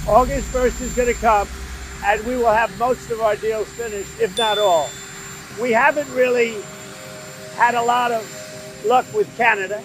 August 1st is going to come, and we will have most of our deals finished, if not all. We haven't really had a lot of luck with Canada.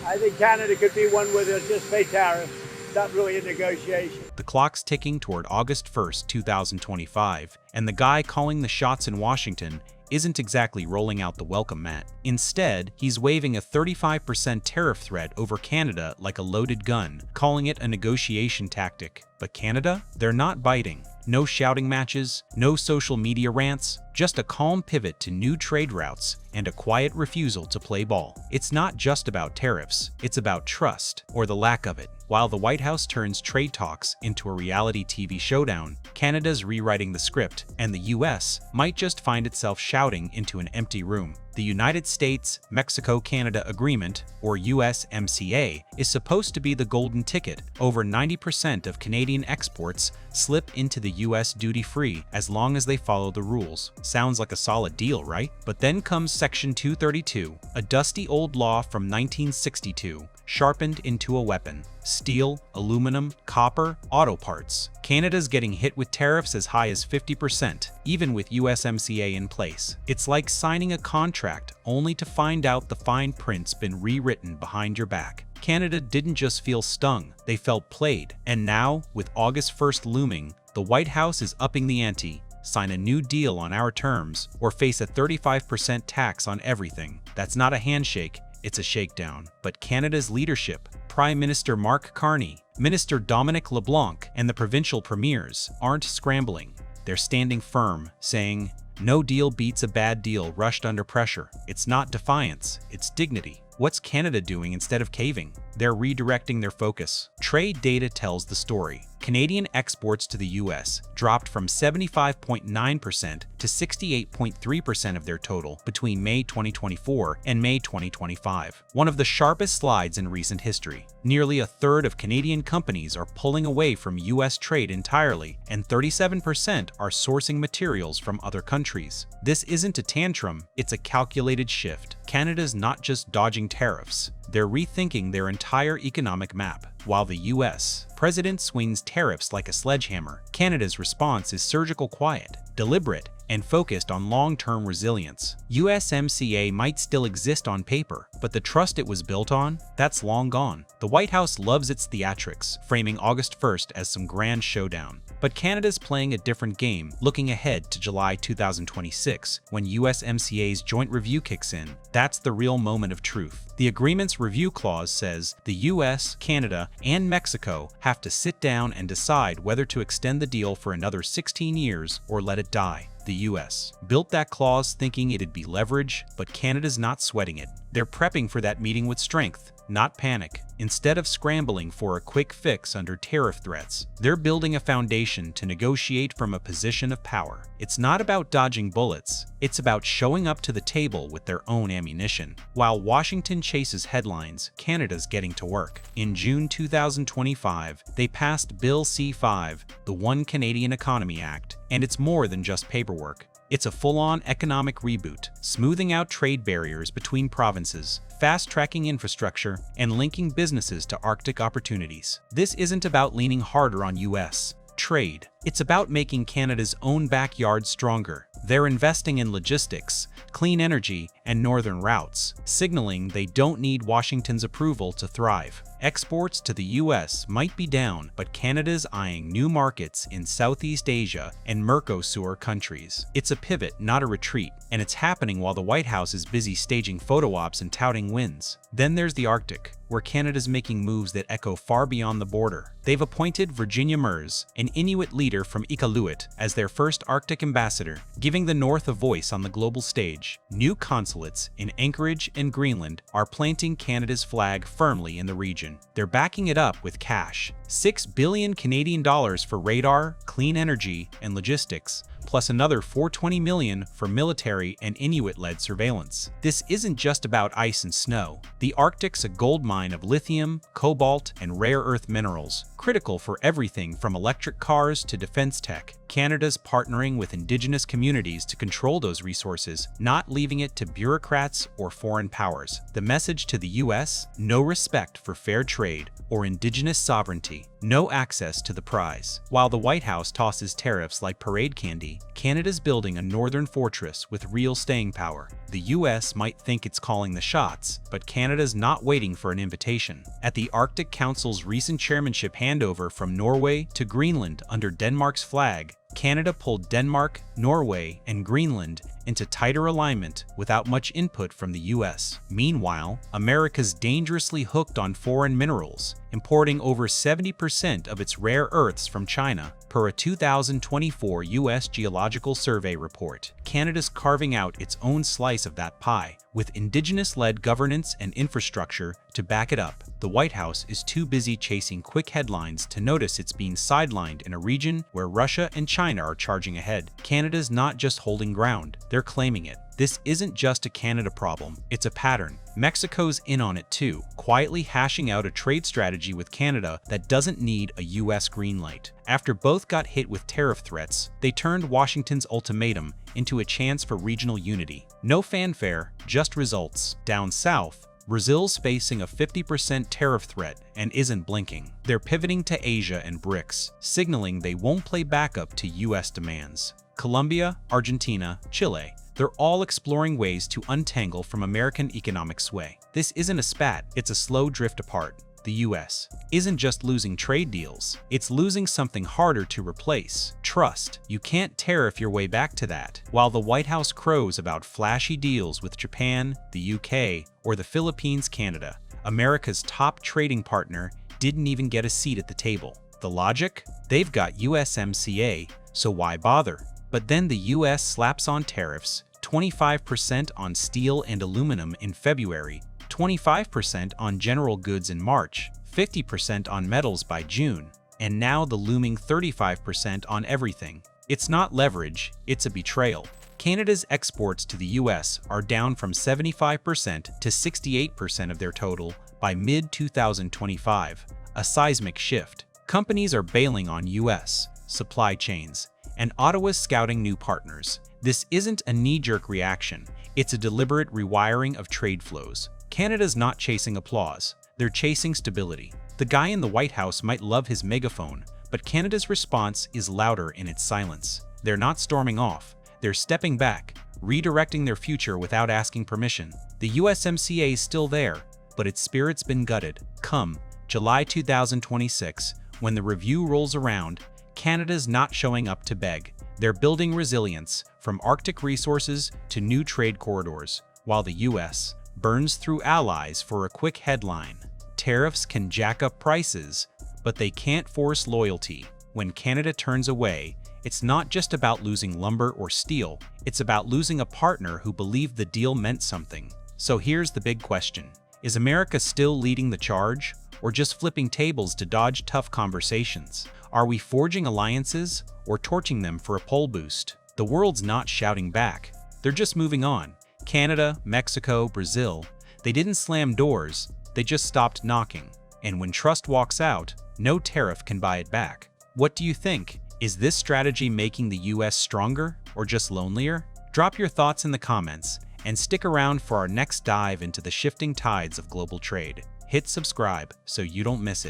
I think Canada could be one where they'll just pay tariffs, not really a negotiation. The clock's ticking toward August 1st, 2025, and the guy calling the shots in Washington isn't exactly rolling out the welcome mat. Instead, he's waving a 35% tariff threat over Canada like a loaded gun, calling it a negotiation tactic. But Canada? They're not biting. No shouting matches, no social media rants, just a calm pivot to new trade routes and a quiet refusal to play ball. It's not just about tariffs, it's about trust, or the lack of it. While the White House turns trade talks into a reality TV showdown, Canada's rewriting the script, and the US might just find itself shouting into an empty room. The United States-Mexico-Canada Agreement, or USMCA, is supposed to be the golden ticket. Over 90% of Canadian exports slip into the US duty-free as long as they follow the rules. Sounds like a solid deal, right? But then comes Section 232, a dusty old law from 1962, sharpened into a weapon. Steel, aluminum, copper, auto parts. Canada's getting hit with tariffs as high as 50%, even with USMCA in place. It's like signing a contract only to find out the fine print's been rewritten behind your back. Canada didn't just feel stung, they felt played. And now, with August 1st looming, the White House is upping the ante. Sign a new deal on our terms, or face a 35% tax on everything. That's not a handshake, it's a shakedown. But Canada's leadership, Prime Minister Mark Carney, Minister Dominic LeBlanc, and the provincial premiers aren't scrambling. They're standing firm, saying, "No deal beats a bad deal rushed under pressure." It's not defiance, it's dignity. What's Canada doing instead of caving? They're redirecting their focus. Trade data tells the story. Canadian exports to the US dropped from 75.9% to 68.3% of their total between May 2024 and May 2025, one of the sharpest slides in recent history. Nearly a third of Canadian companies are pulling away from US trade entirely, and 37% are sourcing materials from other countries. This isn't a tantrum, it's a calculated shift. Canada's not just dodging tariffs, they're rethinking their entire economic map. While the US president swings tariffs like a sledgehammer, Canada's response is surgical quiet, deliberate, and focused on long-term resilience. USMCA might still exist on paper, but the trust it was built on, that's long gone. The White House loves its theatrics, framing August 1st as some grand showdown. But Canada's playing a different game, looking ahead to July 2026, when USMCA's joint review kicks in. That's the real moment of truth. The agreement's review clause says the US, Canada, and Mexico have to sit down and decide whether to extend the deal for another 16 years or let it die. The US built that clause thinking it'd be leverage, but Canada's not sweating it. They're prepping for that meeting with strength, not panic. Instead of scrambling for a quick fix under tariff threats, they're building a foundation to negotiate from a position of power. It's not about dodging bullets, it's about showing up to the table with their own ammunition. While Washington chases headlines, Canada's getting to work. In June 2025, they passed Bill C-5, the One Canadian Economy Act, and it's more than just paperwork. It's a full-on economic reboot, smoothing out trade barriers between provinces, fast-tracking infrastructure, and linking businesses to Arctic opportunities. This isn't about leaning harder on US trade. It's about making Canada's own backyard stronger. They're investing in logistics, clean energy, and northern routes, signaling they don't need Washington's approval to thrive. Exports to the US might be down, but Canada's eyeing new markets in Southeast Asia and Mercosur countries. It's a pivot, not a retreat, and it's happening while the White House is busy staging photo ops and touting wins. Then there's the Arctic, where Canada's making moves that echo far beyond the border. They've appointed Virginia Mers, an Inuit leader from Iqaluit, as their first Arctic ambassador, giving the North a voice on the global stage. New consulates in Anchorage and Greenland are planting Canada's flag firmly in the region. They're backing it up with cash. $6 billion Canadian dollars for radar, clean energy, and logistics, plus another $420 million for military and Inuit-led surveillance. This isn't just about ice and snow. The Arctic's a gold mine of lithium, cobalt, and rare earth minerals, critical for everything from electric cars to defense tech. Canada's partnering with indigenous communities to control those resources, not leaving it to bureaucrats or foreign powers. The message to the US: no respect for fair trade or indigenous sovereignty, no access to the prize. While the White House tosses tariffs like parade candy, Canada's building a northern fortress with real staying power. The US might think it's calling the shots, but Canada's not waiting for an invitation. At the Arctic Council's recent chairmanship handover from Norway to Greenland under Denmark's flag, Canada pulled Denmark, Norway, and Greenland into tighter alignment without much input from the US. Meanwhile, America's dangerously hooked on foreign minerals, importing over 70% of its rare earths from China, per a 2024 US Geological Survey report. Canada's carving out its own slice of that pie, with indigenous-led governance and infrastructure to back it up. The White House is too busy chasing quick headlines to notice it's being sidelined in a region where Russia and China are charging ahead. Canada's not just holding ground, they're claiming it. This isn't just a Canada problem, it's a pattern. Mexico's in on it too, quietly hashing out a trade strategy with Canada that doesn't need a US green light. After both got hit with tariff threats, they turned Washington's ultimatum into a chance for regional unity. No fanfare, just results. Down south, Brazil's facing a 50% tariff threat and isn't blinking. They're pivoting to Asia and BRICS, signaling they won't play backup to US demands. Colombia, Argentina, Chile, they're all exploring ways to untangle from American economic sway. This isn't a spat, it's a slow drift apart. The US isn't just losing trade deals, it's losing something harder to replace: trust. You can't tariff your way back to that. While the White House crows about flashy deals with Japan, the UK, or the Philippines, Canada, America's top trading partner didn't even get a seat at the table. The logic? They've got USMCA, so why bother? But then the US slaps on tariffs, 25% on steel and aluminum in February, 25% on general goods in March, 50% on metals by June, and now the looming 35% on everything. It's not leverage, it's a betrayal. Canada's exports to the US are down from 75% to 68% of their total by mid-2025, a seismic shift. Companies are bailing on US supply chains, and Ottawa's scouting new partners. This isn't a knee-jerk reaction, it's a deliberate rewiring of trade flows. Canada's not chasing applause, they're chasing stability. The guy in the White House might love his megaphone, but Canada's response is louder in its silence. They're not storming off, they're stepping back, redirecting their future without asking permission. The USMCA is still there, but its spirit's been gutted. Come July 2026, when the review rolls around, Canada's not showing up to beg. They're building resilience, from Arctic resources to new trade corridors, while the US burns through allies for a quick headline. Tariffs can jack up prices, but they can't force loyalty. When Canada turns away, it's not just about losing lumber or steel, it's about losing a partner who believed the deal meant something. So here's the big question. Is America still leading the charge, or just flipping tables to dodge tough conversations? Are we forging alliances, or torching them for a poll boost? The world's not shouting back, they're just moving on. Canada, Mexico, Brazil, they didn't slam doors, they just stopped knocking. And when trust walks out, no tariff can buy it back. What do you think? Is this strategy making the US stronger, or just lonelier? Drop your thoughts in the comments, and stick around for our next dive into the shifting tides of global trade. Hit subscribe so you don't miss it.